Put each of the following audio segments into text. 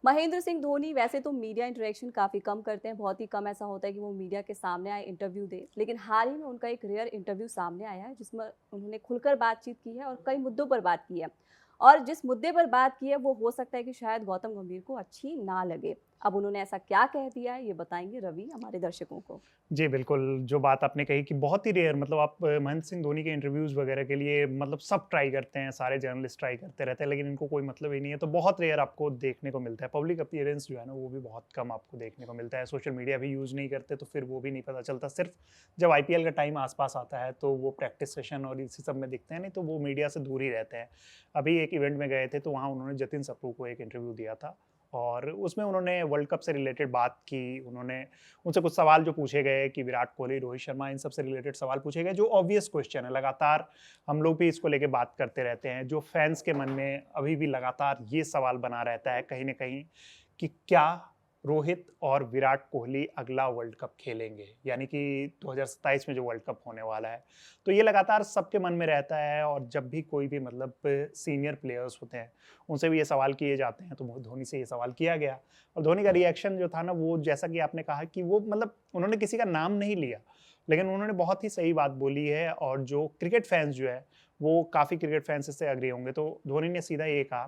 महेंद्र सिंह धोनी वैसे तो media interaction काफ़ी कम करते हैं, बहुत ही कम ऐसा होता है कि वो मीडिया के सामने आए, इंटरव्यू दे। लेकिन हाल ही में उनका एक रेयर इंटरव्यू सामने आया है, जिसमें उन्होंने खुलकर बातचीत की है और कई मुद्दों पर बात की है। और जिस मुद्दे पर बात की है, वो हो सकता है कि शायद गौतम गंभीर को अच्छी ना लगे। अब उन्होंने ऐसा क्या कह दिया है, ये बताएंगे रवि हमारे दर्शकों को। जी, बिल्कुल, जो बात आपने कही कि बहुत ही रेयर मतलब आप महेंद्र सिंह धोनी के इंटरव्यूज़ वगैरह के लिए मतलब सब ट्राई करते हैं, सारे जर्नलिस्ट ट्राई करते रहते हैं, लेकिन इनको कोई मतलब ही नहीं है, तो बहुत रेयर आपको देखने को मिलता है। पब्लिक अपीयरेंस जो है ना, वो भी बहुत कम आपको देखने को मिलता है। सोशल मीडिया भी यूज़ नहीं करते, तो फिर वो भी नहीं पता चलता। सिर्फ जब आईपीएल का टाइम आस-पास आता है, तो वो प्रैक्टिस सेशन और इसी सब में दिखते हैं, नहीं तो वो मीडिया से दूर ही रहते हैं। अभी एक इवेंट में गए थे, तो वहाँ उन्होंने जतिन सप्रू को एक इंटरव्यू दिया था और उसमें उन्होंने वर्ल्ड कप से रिलेटेड बात की। उन्होंने उनसे कुछ सवाल जो पूछे गए कि विराट कोहली, रोहित शर्मा इन सब से रिलेटेड सवाल पूछे गए जो ऑब्वियस क्वेश्चन है। लगातार हम लोग भी इसको लेके बात करते रहते हैं। जो फैन्स के मन में अभी भी लगातार ये सवाल बना रहता है कहीं न कहीं कि क्या रोहित और विराट कोहली अगला वर्ल्ड कप खेलेंगे? यानी कि 2027 में जो वर्ल्ड कप होने वाला है। तो ये लगातार सबके मन में रहता है और जब भी कोई भी मतलब सीनियर प्लेयर्स होते हैं, उनसे भी ये सवाल किए जाते हैं, तो वो धोनी से ये सवाल किया गया। और धोनी का रिएक्शन जो था ना वो जैसा कि आपने कहा कि वो मतलब उन्होंने किसी का नाम नहीं लिया, लेकिन उन्होंने बहुत ही सही बात बोली है और जो क्रिकेट फैन्स जो है, वो काफ़ी क्रिकेट फैन्स इससे एग्री होंगे। तो धोनी ने सीधा ये कहा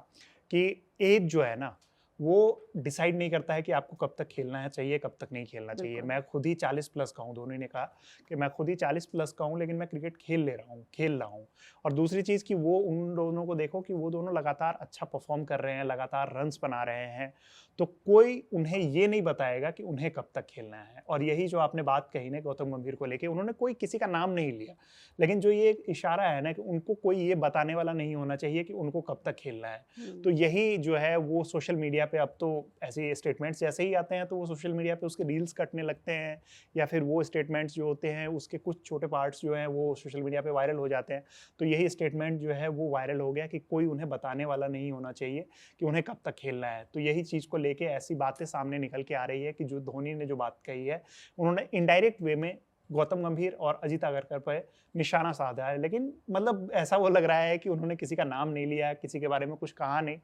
कि ऐज जो है ना, वो डिसाइड नहीं करता है कि आपको कब तक खेलना है चाहिए, कब तक नहीं खेलना चाहिए। बिल्कुल। मैं खुद ही 40 प्लस का हूँ, धोनी ने कहा कि मैं खुद ही 40 प्लस का हूँ, लेकिन मैं क्रिकेट खेल रहा हूँ। और दूसरी चीज़ कि वो उन दोनों को देखो कि वो दोनों लगातार अच्छा परफ़ॉर्म कर रहे हैं, लगातार रन्स बना रहे हैं। तो कोई उन्हें ये नहीं बताएगा कि उन्हें कब तक खेलना है। और यही जो आपने बात कही ना गौतम गंभीर को लेके, उन्होंने कोई किसी का नाम नहीं लिया। लेकिन जो ये एक इशारा है ना कि उनको कोई ये बताने वाला नहीं होना चाहिए कि उनको कब तक खेलना है। तो हुँ। यही जो है वो सोशल मीडिया पे अब तो ऐसे स्टेटमेंट्स जैसे ही आते हैं तो वो सोशल मीडिया पे उसके रील्स कटने लगते हैं या फिर वो स्टेटमेंट्स जो होते हैं उसके कुछ छोटे पार्ट्स जो हैं वो सोशल मीडिया पे वायरल हो जाते हैं। तो यही स्टेटमेंट जो है वो वायरल हो गया कि कोई उन्हें बताने वाला नहीं होना चाहिए कि उन्हें कब तक खेलना है। तो यही चीज़ को लेके ऐसी बातें सामने निकल के आ रही है कि जो धोनी ने जो बात कही है, उन्होंने इनडायरेक्ट वे में गौतम गंभीर और अजीत अगरकर पे निशाना साधा है। लेकिन मतलब ऐसा वो लग रहा है कि उन्होंने किसी का नाम नहीं लिया, किसी के बारे में कुछ कहा नहीं।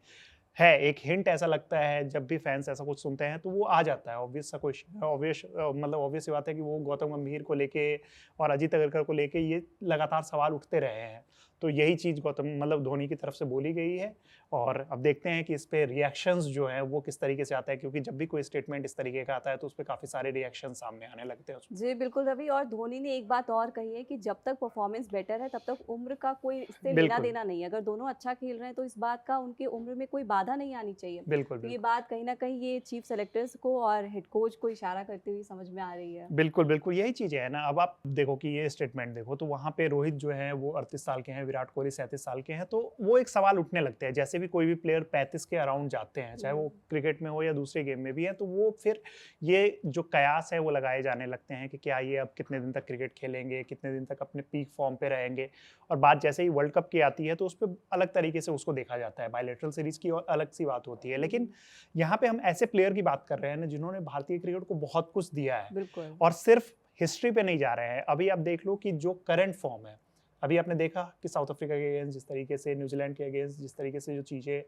है, एक हिंट ऐसा लगता है जब भी फैन्स ऐसा कुछ सुनते हैं तो वो आ जाता है ऑब्वियस सा क्वेश्चन ऑब्वियस मतलब ऑब्वियस सी बात है कि वो गौतम गंभीर को लेके और अजीत अगरकर को लेके ये लगातार सवाल उठते रहे हैं। तो यही चीज़ गौतम मतलब धोनी की तरफ से बोली गई है और अब देखते हैं कि इस पे रिएक्शंस जो हैं वो किस तरीके से आता है क्योंकि जब भी कोई स्टेटमेंट इस तरीके का आता है तो उसपे काफ़ी सारे रिएक्शन सामने आने लगते हैं उसमें। जी, बिल्कुल रवि और धोनी ने एक बात और कही है कि जब तक परफ़ॉर्मेंस बेटर है, तब तक उम्र का कोई इससे बिल्कुल, लेना-देना नहीं है। अगर दोनों अच्छा खेल रहे हैं, तो इस बात का उनकी उम्र में कोई बाधा नहीं आनी चाहिए। बिल्कुल, तो ये बिल्कुल। बात कहीं न कहीं ये चीफ सेलेक्टर्स को और हेड कोच को इशारा करती हुई समझ में आ रही है। बिल्कुल, बिल्कुल, यही चीज़ है ना। अब आप देखो कि ये स्टेटमेंट देखो, तो वहाँ पे रोहित जो हैं वो 38 साल के हैं, विराट कोहली 37 साल के हैं, तो वो एक सवाल उठने लगते हैं। जैसे भी कोई भी प्लेयर 35 के अराउंड जाते हैं, चाहे वो हुँ। क्रिकेट में हो या दूसरे गेम में भी है, तो वो फिर ये जो कयास है वो लगाए जाने लगते हैं कि क्या ये अब कितने दिन तक क्रिकेट खेलेंगे, कितने दिन तक अपने पीक फ़ॉर्म पे रहेंगे। और बात जैसे ही वर्ल्ड कप की आती है, तो उसपे अलग तरीके से उसको देखा जाता है। बायलैटरल सीरीज़ की और अलग-सी बात होती है। लेकिन हुँ, यहाँ पे हम ऐसे प्लेयर की बात कर रहे हैं ना, जिन्होंने भारतीय क्रिकेट को बहुत कुछ दिया है। बिल्कुल। और सिर्फ हिस्ट्री पे नहीं जा रहे हैं। अभी आप देख लो कि जो करंट फॉर्म है, अभी आपने देखा कि साउथ अफ्रीका के अगेंस्ट जिस तरीके से, न्यूज़ीलैंड के अगेंस्ट जिस तरीके से जो चीज़ें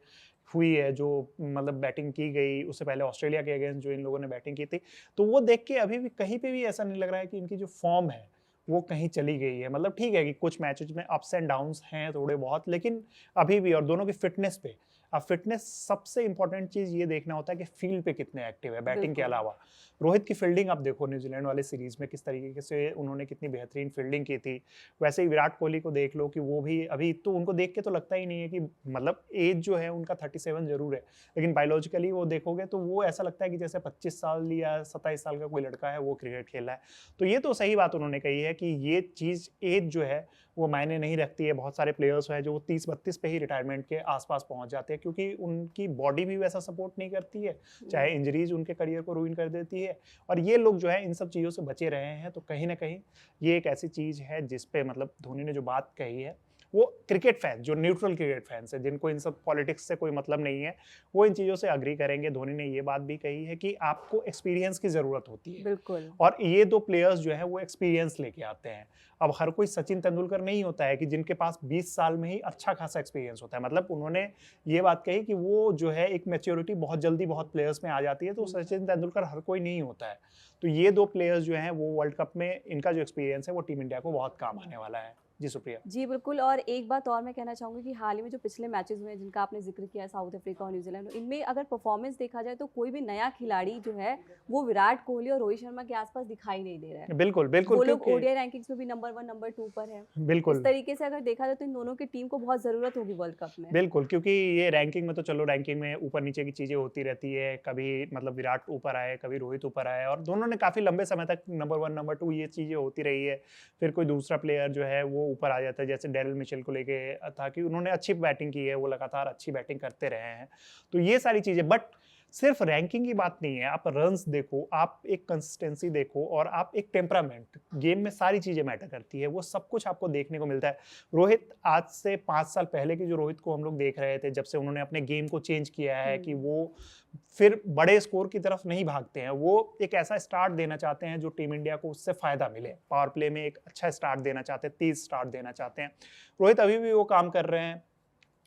हुई है, जो मतलब बैटिंग की गई, उससे पहले ऑस्ट्रेलिया के अगेंस्ट जो इन लोगों ने बैटिंग की थी, तो वो देख के अभी भी कहीं पे भी ऐसा नहीं लग रहा है कि इनकी जो फॉर्म है, वो कहीं चली गई है। मतलब ठीक है कि कुछ मैचेज़ में अप्स एंड डाउन्स हैं थोड़े बहुत, लेकिन अभी भी और दोनों की फिटनेस पे अब फिटनेस सबसे इम्पोर्टेंट चीज़ ये देखना होता है कि फील्ड पे कितने एक्टिव है, बैटिंग के बिल्कुल। अलावा। रोहित की फील्डिंग आप देखो न्यूज़ीलैंड वाले सीरीज़ में किस तरीके से उन्होंने कितनी बेहतरीन फील्डिंग की थी। वैसे ही विराट कोहली को देख लो कि वो भी अभी तो उनको देख के तो लगता ही नहीं है कि मतलब ऐज जो है उनका 37 ज़रूर है, लेकिन बायोलॉजिकली वो देखोगे तो वो ऐसा लगता है कि जैसे 25 साल या 27 साल का कोई लड़का है वो क्रिकेट खेल रहा है। तो ये तो सही बात उन्होंने कही है कि ये चीज़ ऐज जो है वो मायने नहीं रखती है। बहुत सारे प्लेयर्स हैं जो 30-32 पे ही रिटायरमेंट के आस-पास पहुँच जाते हैं क्योंकि उनकी बॉडी भी वैसा सपोर्ट नहीं करती है, चाहे हुँ। इंजरीज़ उनके करियर को रूइन कर देती है और ये लोग जो है इन सब चीज़ों से बचे रहे हैं, तो कहीं न कहीं ये एक ऐसी चीज़ है जिस पे मतलब धोनी ने जो बात कही है, वो क्रिकेट फैन, जो न्यूट्रल क्रिकेट फैंस है, जिनको इन सब पॉलिटिक्स से कोई मतलब नहीं है, वो इन चीज़ों से अग्री करेंगे। धोनी ने ये बात भी कही है कि आपको एक्सपीरियंस की ज़रूरत होती है, बिल्कुल। और ये 2 प्लेयर्स जो हैं वो एक्सपीरियंस लेके आते हैं। अब हर कोई सचिन तेंदुलकर नहीं होता है कि जिनके पास 20 साल में ही अच्छा खासा एक्सपीरियंस होता है। मतलब उन्होंने ये बात कही कि वो जो है एक मैच्योरिटी बहुत जल्दी बहुत प्लेयर्स में आ जाती है, तो सचिन तेंदुलकर हर कोई नहीं होता है। तो ये 2 प्लेयर्स जो हैं वो वर्ल्ड कप में इनका जो एक्सपीरियंस है वो टीम इंडिया को बहुत काम आने वाला है। जी, सुप्रिया। जी, बिल्कुल। और एक बात और मैं कहना चाहूँगी कि हाल ही में जो पिछले मैचेज़ हुए हैं जिनका आपने ज़िक्र किया, साउथ अफ्रीका और न्यूज़ीलैंड, इनमें अगर परफॉर्मेंस देखा जाए तो कोई भी नया खिलाड़ी जो है वो विराट कोहली और रोहित शर्मा के आसपास दिखाई नहीं दे रहा है। बिल्कुल, बिल्कुल, वो लोग क्योंकि ओडीआई रैंकिंग्स में भी नंबर 1, नंबर 2 पर है। इस बिल्कुल, तरीके से अगर देखा जाए तो इन दोनों की टीम को बहुत ज़रूरत होगी वर्ल्ड कप में। बिल्कुल, क्योंकि ये रैंकिंग में तो चलो रैंकिंग में ऊपर-नीचे की चीज़ें होती रहती है। कभी मतलब विराट ऊपर आए, कभी रोहित ऊपर आए, और दोनों ने काफ़ी लंबे समय तक नंबर 1, नंबर 2 ये चीज़ें होती रही है। फिर कोई दूसरा प्लेयर जो है वो ऊपर आ जाता है, जैसे डेरिल मिचेल को लेके था कि उन्होंने अच्छी बैटिंग की है, वो लगातार अच्छी बैटिंग करते रहे हैं। तो ये सारी चीज़ें, बट सिर्फ रैंकिंग की बात नहीं है। आप रन्स देखो, आप एक कंसिस्टेंसी देखो, और आप एक टेम्परामेंट, गेम में सारी चीज़ें मैटर करती है। वो सब कुछ आपको देखने को मिलता है। रोहित, आज से 5 साल पहले की जो रोहित को हम लोग देख रहे थे, जब से उन्होंने अपने गेम को चेंज किया है कि वो फिर बड़े स्कोर की तरफ नहीं भागते हैं। वो एक ऐसा स्टार्ट देना चाहते हैं जो टीम इंडिया को उससे फ़ायदा मिले। पावर प्ले में एक अच्छा स्टार्ट देना चाहते हैं, तेज़ स्टार्ट देना चाहते हैं। रोहित अभी भी वो काम कर रहे हैं,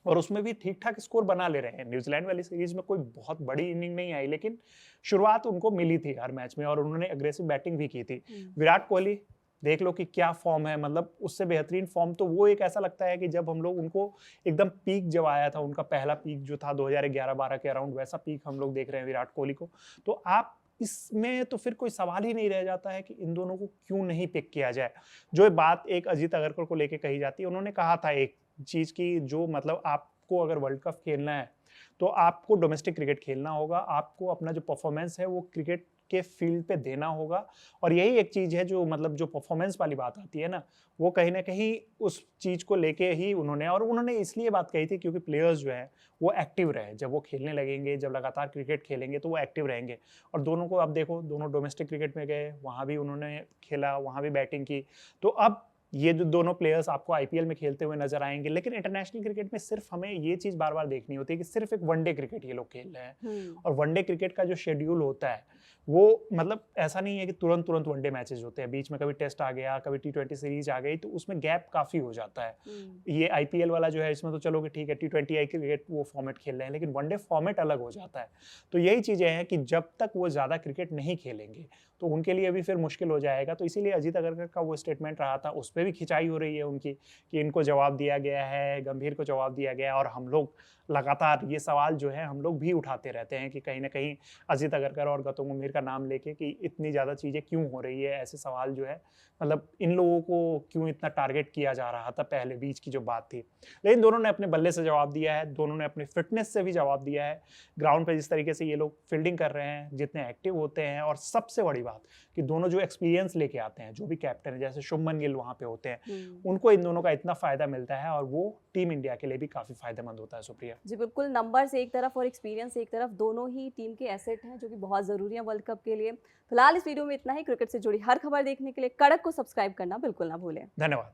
और उसमें भी ठीक-ठाक स्कोर बना ले रहे हैं। न्यूज़ीलैंड वाली सीरीज़ में कोई बहुत बड़ी इनिंग नहीं आई, लेकिन शुरुआत उनको मिली थी हर मैच में, और उन्होंने एग्रेसिव बैटिंग भी की थी। विराट कोहली देख लो कि क्या फ़ॉर्म है, मतलब उससे बेहतरीन फ़ॉर्म तो वो एक ऐसा लगता है कि जब हम लोग उनको एकदम पीक जब आया था, उनका पहला पीक जो था 2011-12 के अराउंड, वैसा पीक हम लोग देख रहे हैं विराट कोहली को। तो आप इसमें तो फिर कोई सवाल ही नहीं रह जाता है कि इन दोनों को क्यों नहीं पिक किया जाए। जो बात एक अजीत अगरकर को लेके कही जाती है, उन्होंने कहा था एक चीज़ की, जो मतलब आपको अगर वर्ल्ड कप खेलना है, तो आपको डोमेस्टिक क्रिकेट खेलना होगा, आपको अपना जो परफॉर्मेंस है वो क्रिकेट के फील्ड पे देना होगा। और यही एक चीज़ है जो मतलब जो परफॉर्मेंस वाली बात आती है ना, वो कहीं न कहीं उस चीज़ को लेके ही उन्होंने इसलिए बात कही थी क्योंकि प्लेयर्स जो हैं वो एक्टिव रहें। जब वो खेलने लगेंगे, जब लगातार क्रिकेट खेलेंगे तो वो एक्टिव रहेंगे। और दोनों को आप देखो, दोनों डोमेस्टिक क्रिकेट में गए, वहाँ भी उन्होंने खेला, वहाँ भी बैटिंग की। तो अब ये जो दोनों प्लेयर्स आपको आईपीएल में खेलते हुए नज़र आएँगे, लेकिन इंटरनेशनल क्रिकेट में सिर्फ़ हमें ये चीज़ बार-बार देखनी होती है कि सिर्फ़ एक वनडे क्रिकेट ये लोग खेल रहे हैं। और वनडे क्रिकेट का जो शेड्यूल होता है, वो मतलब ऐसा नहीं है कि तुरंत-तुरंत वनडे मैचेज़ होते हैं। बीच में कभी टेस्ट आ गया, कभी टी20 सीरीज़ आ गई, तो उसमें गैप काफ़ी हो जाता है। ये आईपीएल वाला जो है, इसमें तो चलो कि ठीक है, टी20 आई क्रिकेट वो फॉर्मेट खेल रहे हैं, लेकिन वनडे फॉर्मेट अलग हो जाता है। तो यही चीज़ें हैं कि जब तक वो ज़्यादा क्रिकेट नहीं खेलेंगे, तो उनके लिए भी फिर मुश्किल हो जाएगा। तो इसीलिए अजीत अगरकर का वो स्टेटमेंट रहा था, उसपे भी खिंचाई हो रही है उनकी कि इनको जवाब दिया गया है, गंभीर को जवाब दिया गया है, और हम लोग लगातार ये सवाल जो है हम लोग भी उठाते रहते हैं कि कहीं न कहीं अजीत अगरकर और गौतम गंभीर का नाम लेके कि इतनी ज़्यादा चीज़ें क्यों हो रही है, ऐसे सवाल जो है मतलब इन लोगों को क्यों इतना टारगेट किया जा रहा था पहले, बीच की जो बात थी। लेकिन दोनों ने अपने बल्ले से जवाब दिया है, दोनों ने अपनी फिटनेस से भी जवाब दिया है। ग्राउंड पे जिस तरीके से ये लोग फील्डिंग कर रहे हैं, जितने एक्टिव होते हैं, और सबसे बड़ी बात कि दोनों जो एक्सपीरियंस लेके आते हैं, जो भी कैप्टन है, जैसे शुभमन गिल वहाँ पे होते हैं, उनको इन दोनों का इतना फ़ायदा मिलता है, और वो टीम इंडिया के लिए भी काफ़ी फ़ायदेमंद होता है। सुप्रिया जी, बिल्कुल। नंबर्स एक तरफ और एक्सपीरियंस एक तरफ, दोनों ही टीम के एसेट हैं जो कि बहुत ज़रूरी हैं वर्ल्ड कप के लिए। फिलहाल इस वीडियो में इतना ही। क्रिकेट से जुड़ी हर खबर देखने के लिए कड़क को सब्सक्राइब करना बिल्कुल ना भूलें। धन्यवाद।